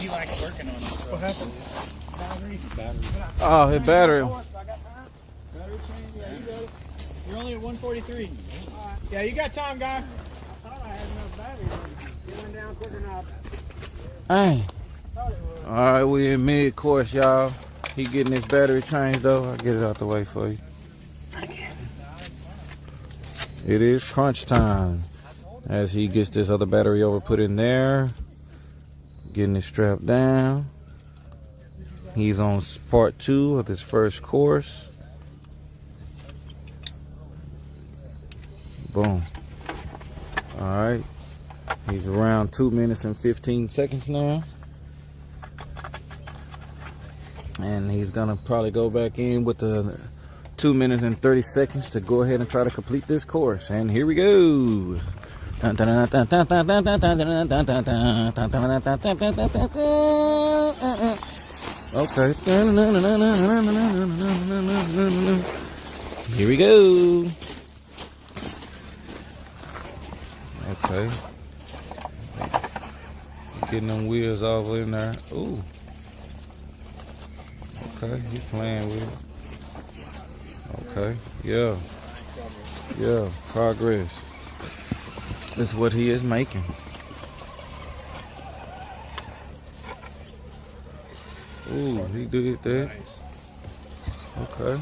he likes working on it. What happened? Battery. Oh, his battery. Battery change? Yeah, you got it. You're only at 143. Yeah, you got time, guy. I thought I had enough battery. You went down quick enough. Hey. Alright, we in mid-course, y'all. He getting his battery changed, though. I'll get it out the way for you. It is crunch time. As he gets this other battery over put in there. Getting it strapped down. He's on part 2 of his first course. Boom. Alright. He's around 2 minutes and 15 seconds now. And he's gonna probably go back in with the 2 minutes and 30 seconds to go ahead and try to complete this course. And here we go. Okay. Here we go. Okay. Getting them wheels over in there. Ooh. Okay, he's playing with it. Okay, yeah. Yeah, progress. That's what he is making. Ooh, he did that. Okay.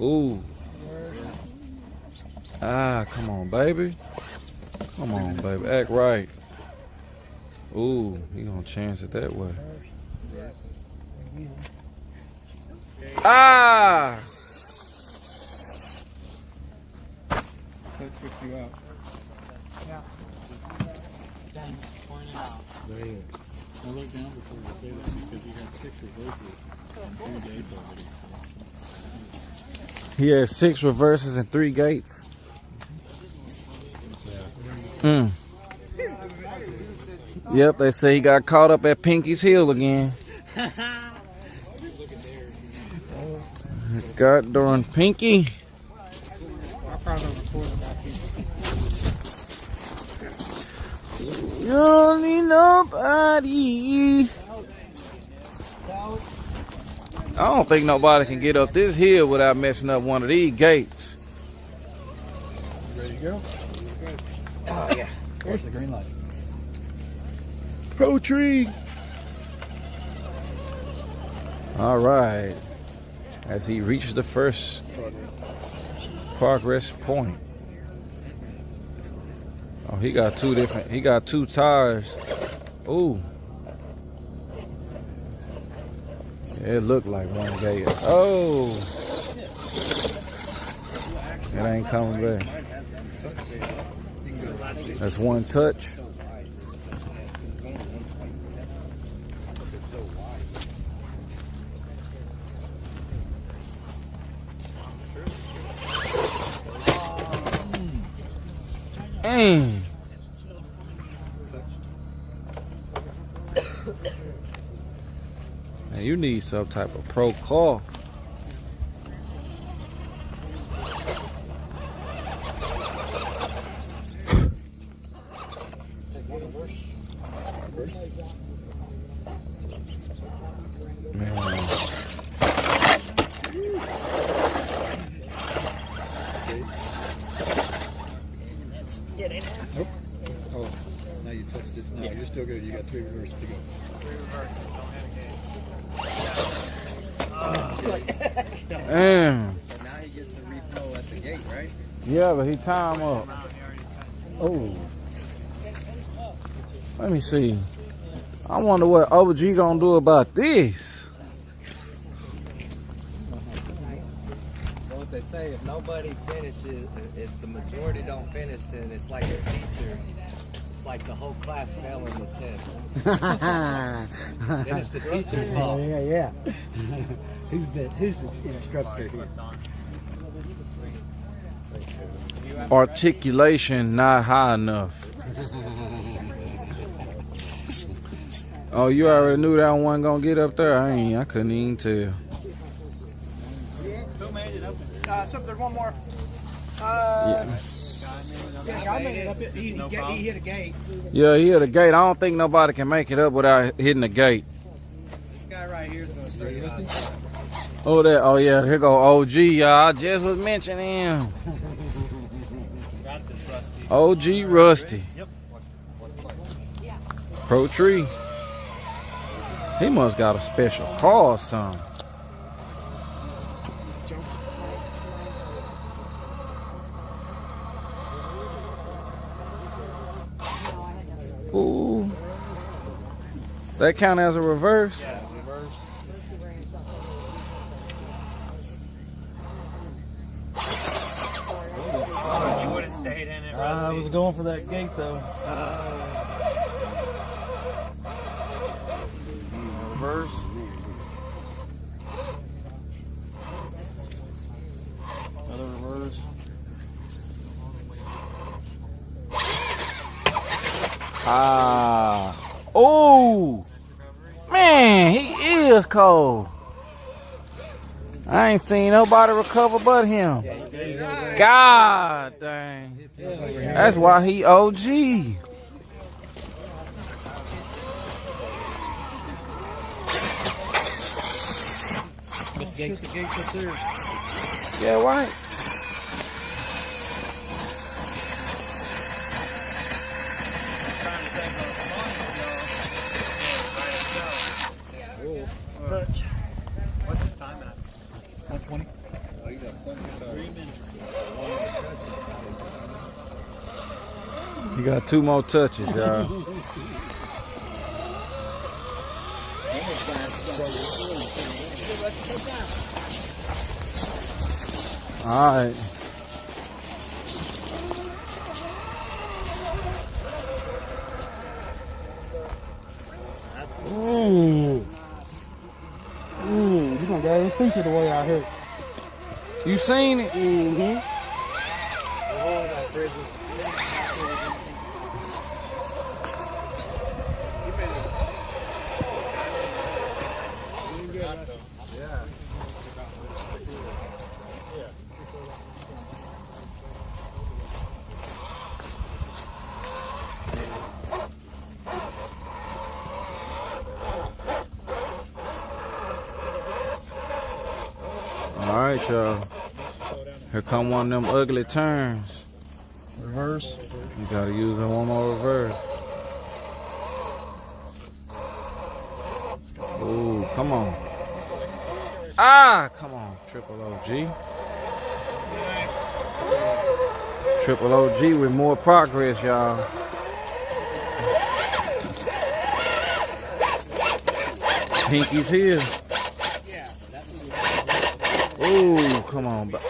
Ooh. Ah, come on, baby. Come on, baby. Act right. Ooh, he gonna chance it that way. Ah! Coach picked you out. Yeah. Dang, point it out. There. I looked down before you say that because he had 6 reverses and 2 gates already. He has 6 reverses and 3 gates. Mm. Yep, they say he got caught up at Pinky's heel again. God darn Pinky. I probably recorded about you. You don't need nobody. I don't think nobody can get up this hill without messing up one of these gates. Ready to go? Oh, yeah. There's the green light. Pro tree. All right. As he reaches the first progress point. Oh, he got 2 different. He got 2 tires. Ooh. It looked like one gate. Oh. It ain't coming back. That's one touch. Man, you need some type of pro car. Nope. Oh, now you touched it. No, you're still good. You got 3 reverses to go. 3 reverses. Damn. So now he gets the refill at the gate, right? Yeah, but he time up. Oh. Let me see. I wonder what OG gonna do about this. What they say, if nobody finishes, if the majority don't finish, then it's like a teacher. It's like the whole class failing the test. Then it's the teacher's fault. Yeah. Who's the instructor here? Articulation not high enough. Oh, you already knew that one gonna get up there? I couldn't even tell. Who made it open? So there's one more. Yeah. He hit a gate. Yeah, he hit a gate. I don't think nobody can make it up without hitting the gate. This guy right here is going to stay on. Oh, that. Oh, yeah. Here go OG, y'all. I just was mentioning him. OG Rusty. Yep. Pro Tree. He must got a special car or something. Ooh. That count as a reverse? Yeah, reverse. You would have stayed in it, Rusty. I was going for that gate though. Reverse. Another reverse. Ah. Oh. Man, he is cold. I ain't seen nobody recover but him. God dang. That's why he OG. Shut the gates up there. Yeah, right. Touch. What's the time at? 120. Oh, you got 3 minutes. You got 2 more touches, y'all. All right. You gonna get his feature the way I hit. You seen it? Mm-hmm. All right, y'all. Here come one of them ugly turns. Reverse. You gotta use one more reverse. Ooh, come on. Ah, come on. Triple OG. Triple OG with more progress, y'all. Pinky's here. Ooh, come on. But